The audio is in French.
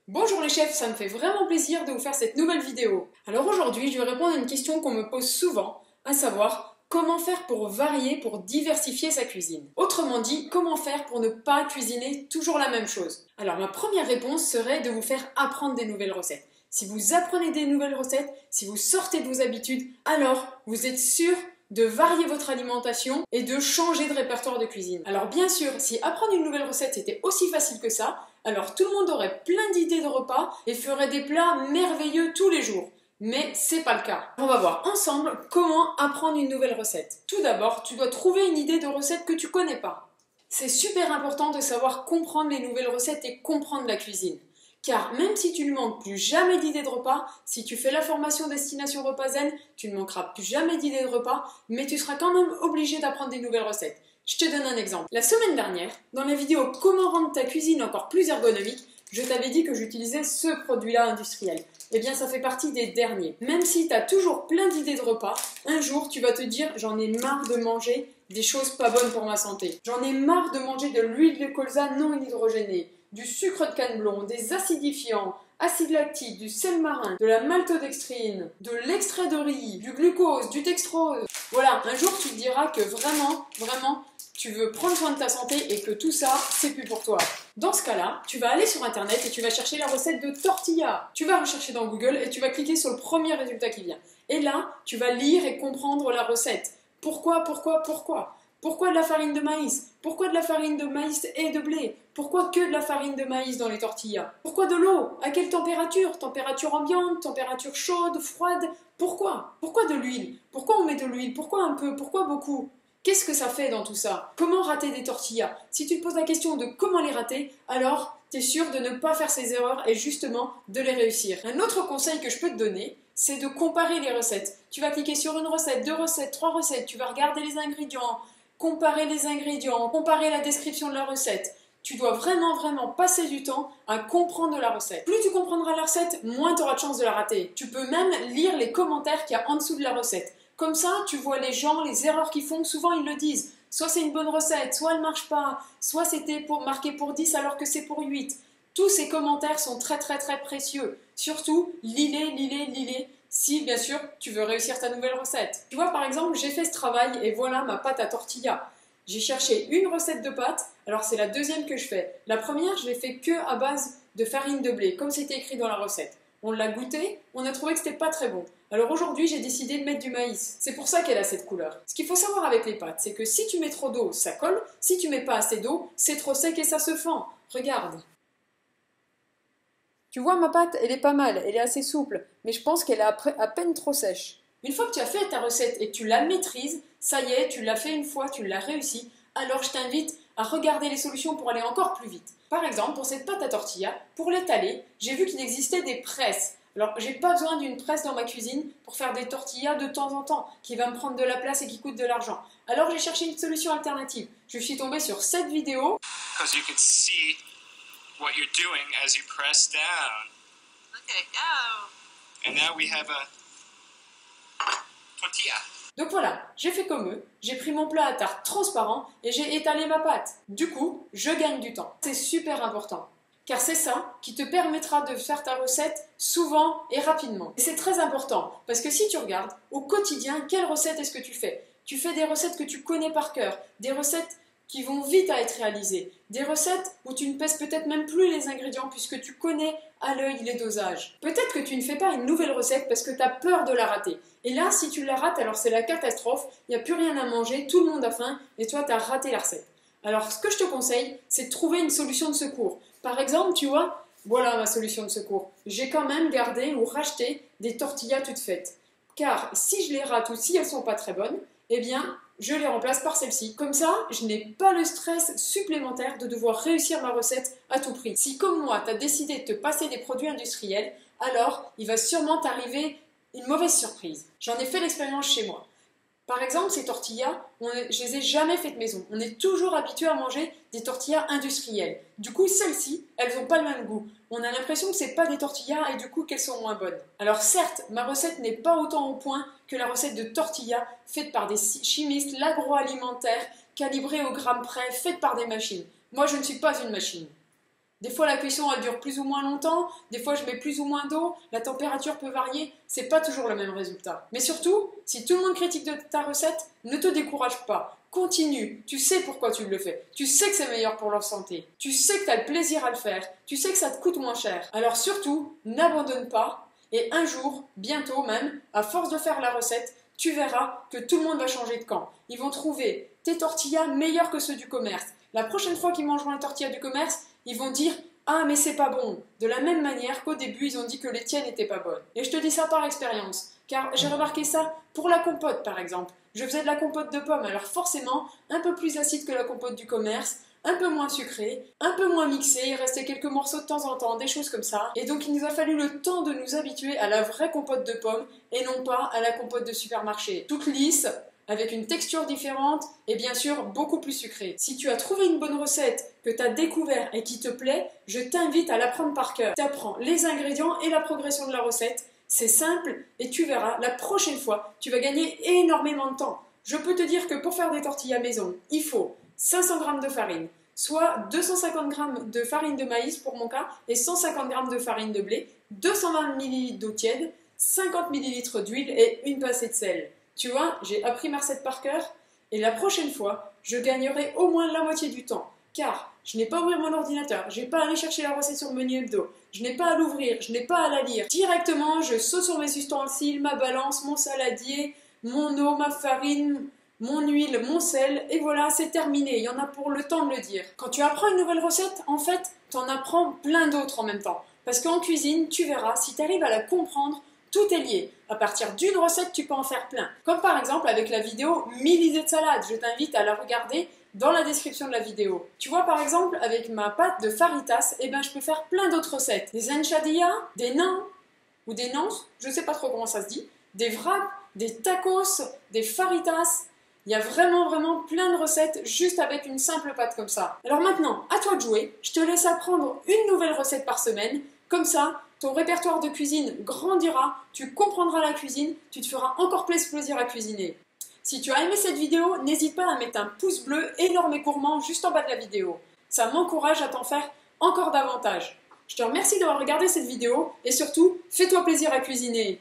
Bonjour les chefs, ça me fait vraiment plaisir de vous faire cette nouvelle vidéo. Alors aujourd'hui, je vais répondre à une question qu'on me pose souvent, à savoir comment faire pour varier, pour diversifier sa cuisine. Autrement dit, comment faire pour ne pas cuisiner toujours la même chose. Alors ma première réponse serait de vous faire apprendre des nouvelles recettes. Si vous apprenez des nouvelles recettes, si vous sortez de vos habitudes, alors vous êtes sûr de varier votre alimentation et de changer de répertoire de cuisine. Alors bien sûr, si apprendre une nouvelle recette c'était aussi facile que ça, alors tout le monde aurait plein d'idées de repas et ferait des plats merveilleux tous les jours. Mais c'est pas le cas. On va voir ensemble comment apprendre une nouvelle recette. Tout d'abord, tu dois trouver une idée de recette que tu connais pas. C'est super important de savoir comprendre les nouvelles recettes et comprendre la cuisine. Car même si tu ne manques plus jamais d'idées de repas, si tu fais la formation Destination Repas Zen, tu ne manqueras plus jamais d'idées de repas, mais tu seras quand même obligé d'apprendre des nouvelles recettes. Je te donne un exemple. La semaine dernière, dans la vidéo Comment rendre ta cuisine encore plus ergonomique, je t'avais dit que j'utilisais ce produit-là industriel. Eh bien, ça fait partie des derniers. Même si tu as toujours plein d'idées de repas, un jour, tu vas te dire « j'en ai marre de manger des choses pas bonnes pour ma santé. J'en ai marre de manger de l'huile de colza non hydrogénée, du sucre de canne blond, des acidifiants, acide lactique, du sel marin, de la maltodextrine, de l'extrait de riz, du glucose, du dextrose. » Voilà, un jour, tu te diras que vraiment, tu veux prendre soin de ta santé et que tout ça, c'est plus pour toi. Dans ce cas-là, tu vas aller sur internet et tu vas chercher la recette de tortilla. Tu vas rechercher dans Google et tu vas cliquer sur le premier résultat qui vient. Et là, tu vas lire et comprendre la recette. Pourquoi de la farine de maïs? Pourquoi de la farine de maïs et de blé? Pourquoi que de la farine de maïs dans les tortillas? Pourquoi de l'eau? À quelle température? Température ambiante? Température chaude? Froide? Pourquoi? Pourquoi de l'huile? Pourquoi on met de l'huile? Pourquoi un peu? Pourquoi beaucoup? Qu'est-ce que ça fait dans tout ça? Comment rater des tortillas? Si tu te poses la question de comment les rater, alors tu es sûr de ne pas faire ces erreurs et justement de les réussir. Un autre conseil que je peux te donner, c'est de comparer les recettes. Tu vas cliquer sur une recette, 2 recettes, 3 recettes, tu vas regarder les ingrédients, comparer les ingrédients, comparer la description de la recette. Tu dois vraiment passer du temps à comprendre la recette. Plus tu comprendras la recette, moins tu auras de chances de la rater. Tu peux même lire les commentaires qu'il y a en dessous de la recette. Comme ça, tu vois les gens, les erreurs qu'ils font, souvent ils le disent. Soit c'est une bonne recette, soit elle marche pas, soit c'était marqué pour 10 alors que c'est pour 8. Tous ces commentaires sont très précieux. Surtout, lis-les, si bien sûr tu veux réussir ta nouvelle recette. Tu vois, par exemple, j'ai fait ce travail et voilà ma pâte à tortilla. J'ai cherché une recette de pâte, alors c'est la deuxième que je fais. La première, je l'ai fait que à base de farine de blé, comme c'était écrit dans la recette. On l'a goûté, on a trouvé que c'était pas très bon. Alors aujourd'hui, j'ai décidé de mettre du maïs. C'est pour ça qu'elle a cette couleur. Ce qu'il faut savoir avec les pâtes, c'est que si tu mets trop d'eau, ça colle. Si tu mets pas assez d'eau, c'est trop sec et ça se fend. Regarde. Tu vois, ma pâte, elle est pas mal, elle est assez souple, mais je pense qu'elle est à peine trop sèche. Une fois que tu as fait ta recette et que tu la maîtrises, ça y est, tu l'as fait une fois, tu l'as réussi, alors je t'invite à regarder les solutions pour aller encore plus vite. Par exemple, pour cette pâte à tortilla, pour l'étaler, j'ai vu qu'il existait des presses. Alors, j'ai pas besoin d'une presse dans ma cuisine pour faire des tortillas de temps en temps, qui va me prendre de la place et qui coûte de l'argent. Alors, j'ai cherché une solution alternative. Je suis tombée sur cette vidéo. Because you can see what you're doing as you press down. Look at it go. And now we have a tortilla. Donc voilà, j'ai fait comme eux, j'ai pris mon plat à tarte transparent et j'ai étalé ma pâte. Du coup, je gagne du temps. C'est super important. Car c'est ça qui te permettra de faire ta recette souvent et rapidement. Et c'est très important, parce que si tu regardes, au quotidien, quelle recette est-ce que tu fais? Tu fais des recettes que tu connais par cœur, des recettes qui vont vite à être réalisées, des recettes où tu ne pèses peut-être même plus les ingrédients puisque tu connais à l'œil les dosages. Peut-être que tu ne fais pas une nouvelle recette parce que tu as peur de la rater. Et là, si tu la rates, alors c'est la catastrophe, il n'y a plus rien à manger, tout le monde a faim et toi, tu as raté la recette. Alors, ce que je te conseille, c'est de trouver une solution de secours. Par exemple, tu vois, voilà ma solution de secours. J'ai quand même gardé ou racheté des tortillas toutes faites. Car si je les rate ou si elles ne sont pas très bonnes, eh bien, je les remplace par celle-ci. Comme ça, je n'ai pas le stress supplémentaire de devoir réussir ma recette à tout prix. Si, comme moi, tu as décidé de te passer des produits industriels, alors il va sûrement t'arriver une mauvaise surprise. J'en ai fait l'expérience chez moi. Par exemple, ces tortillas, je les ai jamais faites maison. On est toujours habitué à manger des tortillas industrielles. Du coup, celles-ci, elles n'ont pas le même goût. On a l'impression que c'est pas des tortillas et du coup qu'elles sont moins bonnes. Alors certes, ma recette n'est pas autant au point que la recette de tortillas faite par des chimistes, l'agroalimentaire, calibrée au gramme près, faite par des machines. Moi, je ne suis pas une machine. Des fois la cuisson elle dure plus ou moins longtemps, des fois je mets plus ou moins d'eau, la température peut varier, c'est pas toujours le même résultat. Mais surtout, si tout le monde critique de ta recette, ne te décourage pas. Continue, tu sais pourquoi tu le fais, tu sais que c'est meilleur pour leur santé, tu sais que tu as le plaisir à le faire, tu sais que ça te coûte moins cher. Alors surtout, n'abandonne pas et un jour, bientôt même, à force de faire la recette, tu verras que tout le monde va changer de camp. Ils vont trouver tes tortillas meilleures que ceux du commerce. La prochaine fois qu'ils mangeront la tortilla du commerce, ils vont dire « Ah, mais c'est pas bon !» De la même manière qu'au début, ils ont dit que les tiennes n'étaient pas bonnes. Et je te dis ça par expérience, car j'ai remarqué ça pour la compote par exemple. Je faisais de la compote de pommes, alors forcément, un peu plus acide que la compote du commerce, un peu moins sucré, un peu moins mixé, il restait quelques morceaux de temps en temps, des choses comme ça. Et donc il nous a fallu le temps de nous habituer à la vraie compote de pommes et non pas à la compote de supermarché. Toute lisse, avec une texture différente et bien sûr beaucoup plus sucrée. Si tu as trouvé une bonne recette que tu as découvert et qui te plaît, je t'invite à l'apprendre par cœur. Tu apprends les ingrédients et la progression de la recette. C'est simple et tu verras, la prochaine fois, tu vas gagner énormément de temps. Je peux te dire que pour faire des tortillas maison, il faut 500 g de farine, soit 250 g de farine de maïs pour mon cas et 150 g de farine de blé, 220 ml d'eau tiède, 50 ml d'huile et une pincée de sel. Tu vois, j'ai appris ma recette par cœur et la prochaine fois, je gagnerai au moins la moitié du temps. Car je n'ai pas à ouvrir mon ordinateur, je n'ai pas à aller chercher la recette sur le menu hebdo, je n'ai pas à l'ouvrir, je n'ai pas à la lire. Directement, je saute sur mes ustensiles, ma balance, mon saladier, mon eau, ma farine, mon huile, mon sel, et voilà, c'est terminé. Il y en a pour le temps de le dire. Quand tu apprends une nouvelle recette, en fait, tu en apprends plein d'autres en même temps. Parce qu'en cuisine, tu verras, si tu arrives à la comprendre, tout est lié. À partir d'une recette, tu peux en faire plein. Comme par exemple avec la vidéo 1000 idées de salade. Je t'invite à la regarder dans la description de la vidéo. Tu vois par exemple avec ma pâte de faritas, je peux faire plein d'autres recettes. Des enchiladias, des naans ou des nans, je sais pas trop comment ça se dit, des wraps, des tacos, des faritas. Il y a vraiment plein de recettes juste avec une simple pâte comme ça. Alors maintenant, à toi de jouer. Je te laisse apprendre une nouvelle recette par semaine. Comme ça, ton répertoire de cuisine grandira, tu comprendras la cuisine, tu te feras encore plus plaisir à cuisiner. Si tu as aimé cette vidéo, n'hésite pas à mettre un pouce bleu énorme et gourmand juste en bas de la vidéo. Ça m'encourage à t'en faire encore davantage. Je te remercie d'avoir regardé cette vidéo et surtout, fais-toi plaisir à cuisiner.